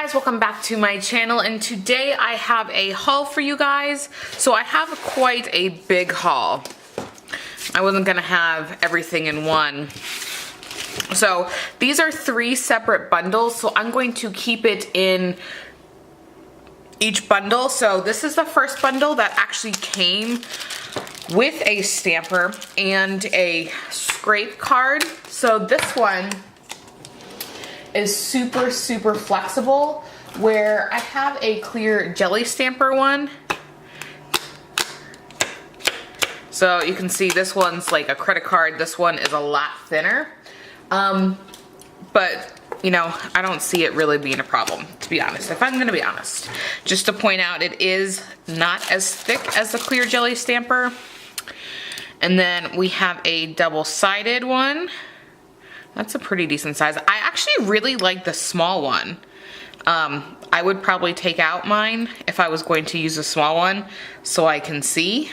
guys, welcome back to my channel, and today I have a haul for you guys. So I have quite a big haul. I wasn't gonna have everything in one. So these are 3 separate bundles, so I'm going to keep it in each bundle. So this is the first bundle that actually came with a stamper and a scrape card. So this one is super flexible, where I have a clear jelly stamper one. So you can see this one's like a credit card. This one is a lot thinner. But you know, I don't see it really being a problem, to be honest, if I'm gonna be honest. Just to point out, it is not as thick as the clear jelly stamper. And then we have a double-sided one. That's a pretty decent size. I actually really like the small one. I would probably take out mine if I was going to use a small one so I can see.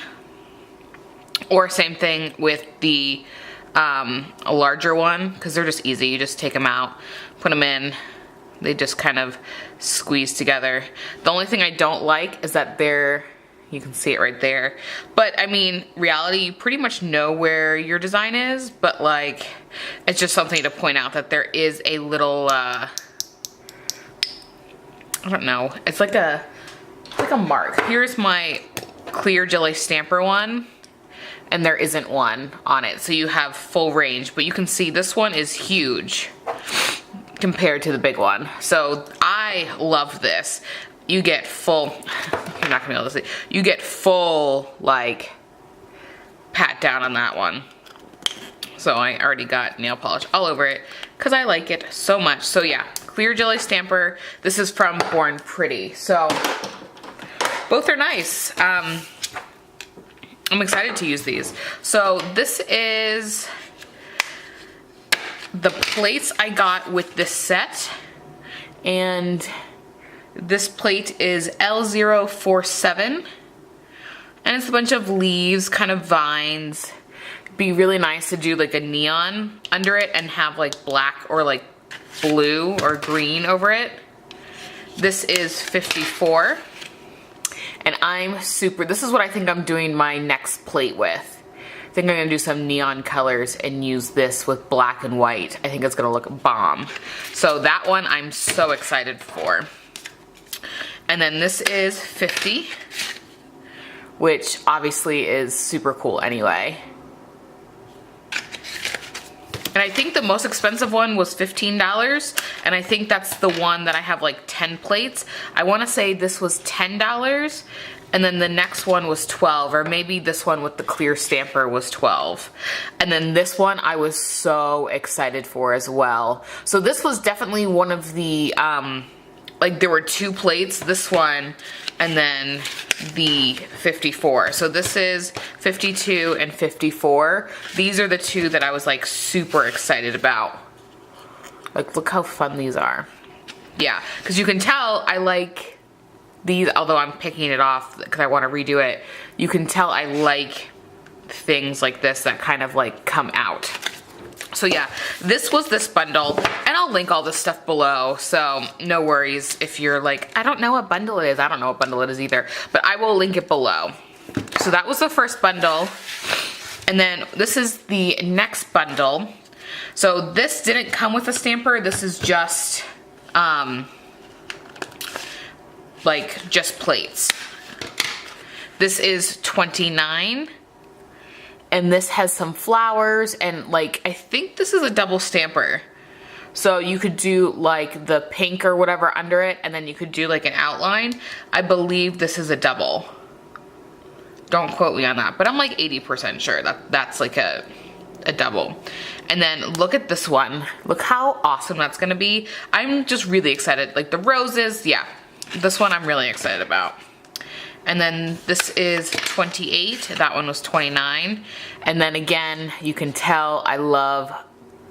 Or same thing with the a larger one, because they're just easy. You just take them out, put them in, they just kind of squeeze together. The only thing I don't like is that you can see it right there. But I mean, reality, you pretty much know where your design is, but like, it's just something to point out that there is a little, I don't know, it's like a mark. Here's my clear jelly stamper one, and there isn't one on it. So you have full range, but you can see this one is huge compared to the big one. So I love this. You get full, you're not gonna be able to see, you get full, like, pat down on that one. So I already got nail polish all over it because I like it so much. So yeah, clear jelly stamper. This is from Born Pretty. So both are nice. I'm excited to use these. So this is the plates I got with this set, and this plate is L047, and it's a bunch of leaves, kind of vines. It'd be really nice to do like a neon under it and have like black or like blue or green over it. This is 54, and this is what I think I'm doing my next plate with. I think I'm gonna do some neon colors and use this with black and white. I think it's gonna look bomb. So that one I'm so excited for. And then this is 50, which obviously is super cool anyway. And I think the most expensive one was $15, and I think that's the one that I have like 10 plates. I wanna say this was $10, and then the next one was 12, or maybe this one with the clear stamper was 12. And then this one I was so excited for as well. So this was definitely one of the, like there were 2 plates, this one and then the 54. So this is 52 and 54. These are the 2 that I was like super excited about. Like, look how fun these are. Yeah, because you can tell I like these, although I'm picking it off because I want to redo it. You can tell I like things like this that kind of like come out. So yeah, this was this bundle, and I'll link all this stuff below, so no worries if you're like, I don't know what bundle it is. I don't know what bundle it is either, but I will link it below. So that was the first bundle, and then this is the next bundle. So this didn't come with a stamper. This is just, like, just plates. This is 29. And this has some flowers, and like, I think this is a double stamper. So you could do like the pink or whatever under it, and then you could do like an outline. I believe this is a double. Don't quote me on that, but I'm like 80% sure that that's like a double. And then look at this one. Look how awesome that's gonna be. I'm just really excited. Like the roses, yeah. This one I'm really excited about. And then this is 28, that one was 29. And then again, you can tell I love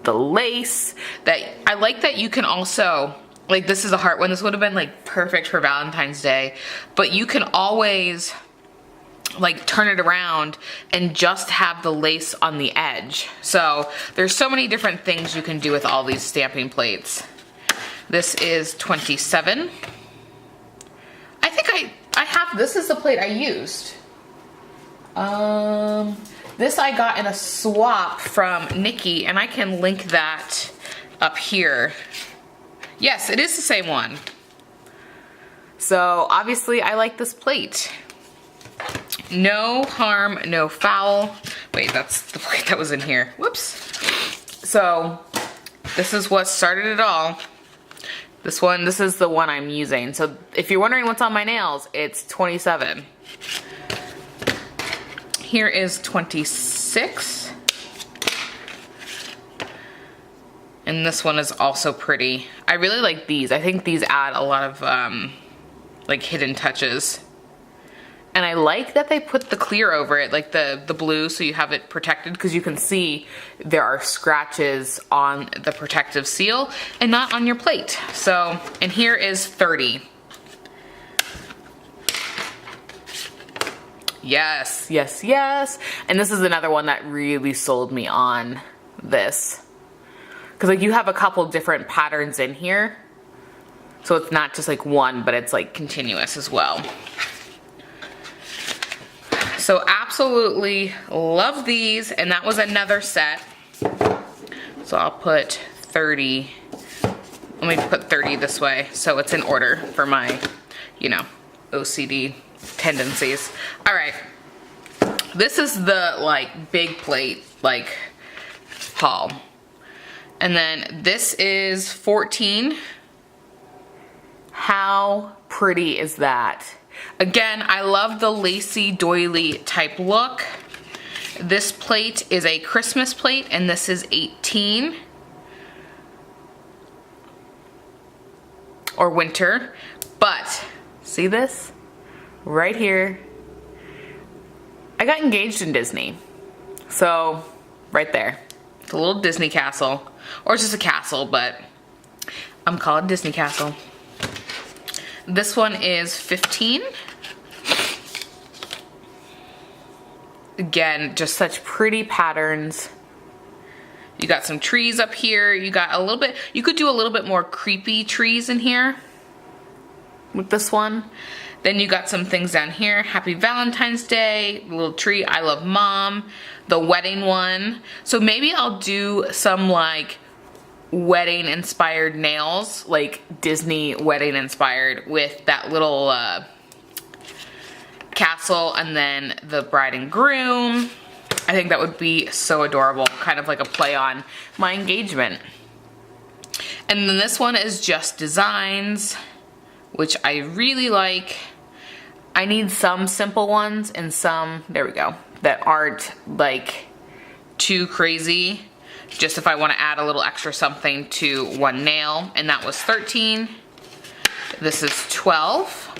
the lace. I like that you can also, like this is a heart one. This would have been like perfect for Valentine's Day, but you can always like turn it around and just have the lace on the edge. So there's so many different things you can do with all these stamping plates. This is 27. I think I have, this is the plate I used. This I got in a swap from Nikki, and I can link that up here. Yes, it is the same one. So obviously I like this plate. No harm, no foul. Wait, that's the plate that was in here. Whoops. So this is what started it all. This is the one I'm using. So if you're wondering what's on my nails, it's 27. Here is 26. And this one is also pretty. I really like these. I think these add a lot of like hidden touches. And I like that they put the clear over it, like the blue, so you have it protected, because you can see there are scratches on the protective seal and not on your plate. So, and here is 30. Yes, yes, yes. And this is another one that really sold me on this. Because like you have a couple different patterns in here. So it's not just like one, but it's like continuous as well. So absolutely love these, and that was another set. So I'll put 30, let me put 30 this way so it's in order for my, you know, OCD tendencies. All right, this is the like big plate like haul. And then this is 14. How pretty is that? Again, I love the lacy doily type look. This plate is a Christmas plate, and this is 18. Or winter. But, see this? Right here. I got engaged in Disney. So, right there. It's a little Disney castle. Or it's just a castle, but I'm called Disney Castle. This one is 15. Again, just such pretty patterns. You got some trees up here. You got a little bit, you could do a little bit more creepy trees in here with this one. Then you got some things down here. Happy Valentine's Day, little tree, I love mom, the wedding one. So maybe I'll do some like wedding inspired nails, like Disney wedding inspired, with that little castle and then the bride and groom. I think that would be so adorable, kind of like a play on my engagement. And then this one is just designs, which I really like. I need some simple ones and some, there we go, that aren't like too crazy. Just if I want to add a little extra something to one nail, and that was 13. This is 12.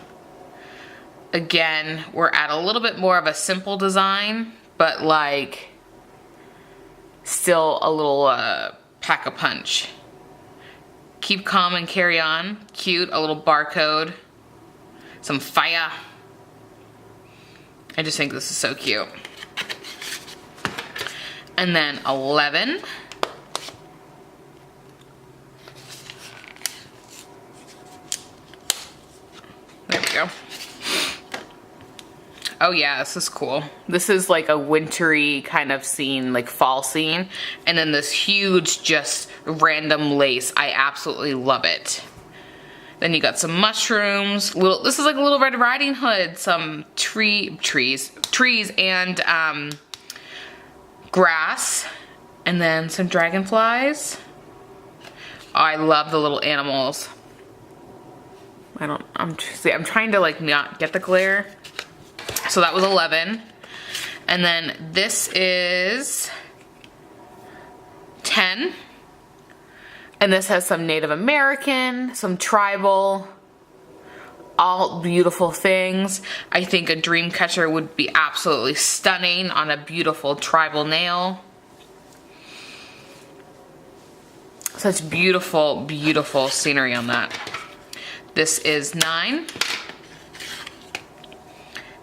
Again, we're at a little bit more of a simple design, but like still a little pack a punch. Keep calm and carry on. Cute, a little barcode. Some fire. I just think this is so cute. And then 11. There we go. Oh yeah, this is cool. This is like a wintry kind of scene, like fall scene. And then this huge, just random lace. I absolutely love it. Then you got some mushrooms. This is like a little Red Riding Hood. Some trees and grass. And then some dragonflies. Oh, I love the little animals. I'm trying to like not get the glare. So that was 11. And then this is 10. And this has some Native American, some tribal, all beautiful things. I think a dream catcher would be absolutely stunning on a beautiful tribal nail. Such beautiful, beautiful scenery on that. This is 9.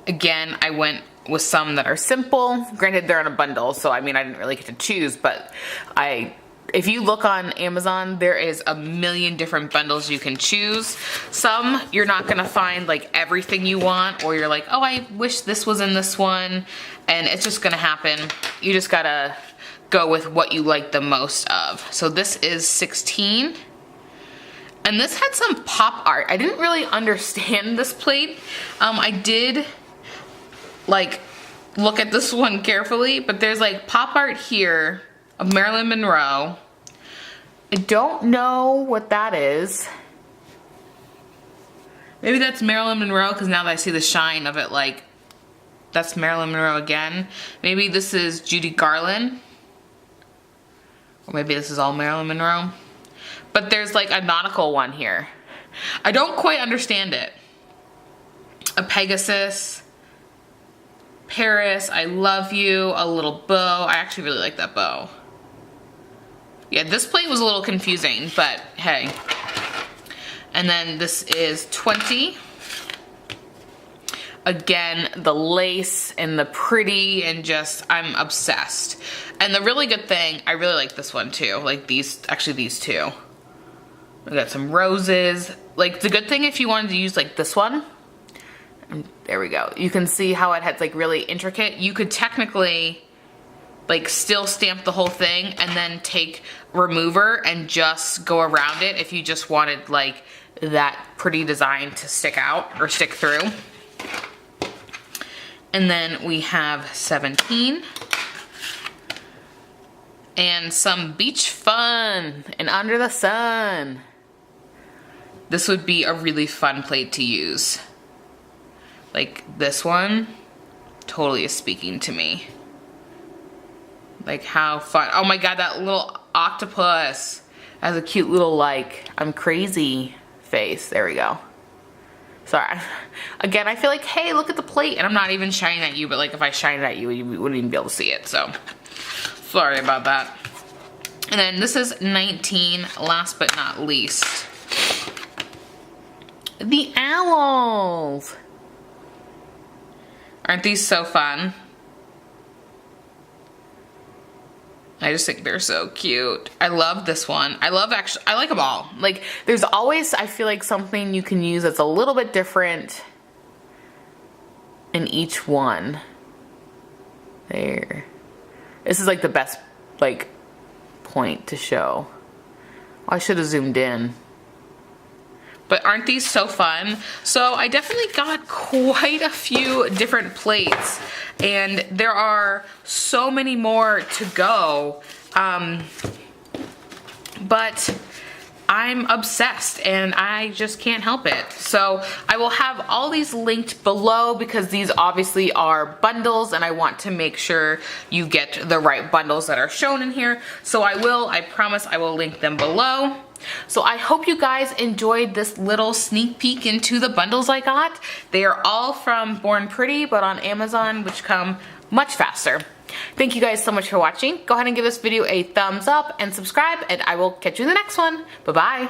Again, I went with some that are simple. Granted, they're in a bundle, so I mean, I didn't really get to choose, but I if you look on Amazon, there is a million different bundles you can choose. Some you're not gonna find like everything you want, or you're like, oh, I wish this was in this one, and it's just gonna happen. You just gotta go with what you like the most of. So this is 16. And this had some pop art. I didn't really understand this plate. I did like look at this one carefully, but there's like pop art here of Marilyn Monroe. I don't know what that is. Maybe that's Marilyn Monroe, because now that I see the shine of it, like, that's Marilyn Monroe again. Maybe this is Judy Garland. Or maybe this is all Marilyn Monroe. But there's like a nautical one here. I don't quite understand it. A Pegasus. Paris, I love you. A little bow. I actually really like that bow. Yeah, this plate was a little confusing, but hey. And then this is 20. Again, the lace and the pretty, and just, I'm obsessed. And the really good thing, I really like this one too. Like these, actually these two. We got some roses. Like the good thing, if you wanted to use like this one, there we go. You can see how it had like really intricate. You could technically like still stamp the whole thing and then take remover and just go around it if you just wanted like that pretty design to stick out or stick through. And then we have 17. And some beach fun and under the sun. This would be a really fun plate to use. Like this one totally is speaking to me. Like how fun. Oh my god, that little octopus has a cute little like, I'm crazy face. There we go. Sorry. Again, I feel like, hey, look at the plate. And I'm not even shining at you, but like if I shine it at you, you wouldn't even be able to see it. So sorry about that. And then this is 19, last but not least. The owls. Aren't these so fun? I just think they're so cute. I love this one. I like them all. Like, there's always, I feel like, something you can use that's a little bit different in each one. There. This is like the best, like, point to show. Oh, I should have zoomed in. But aren't these so fun? So I definitely got quite a few different plates, and there are so many more to go. But I'm obsessed and I just can't help it. So I will have all these linked below because these obviously are bundles and I want to make sure you get the right bundles that are shown in here. So I promise I will link them below. So I hope you guys enjoyed this little sneak peek into the bundles I got. They are all from Born Pretty, but on Amazon, which come much faster. Thank you guys so much for watching. Go ahead and give this video a thumbs up and subscribe, and I will catch you in the next one. Bye-bye.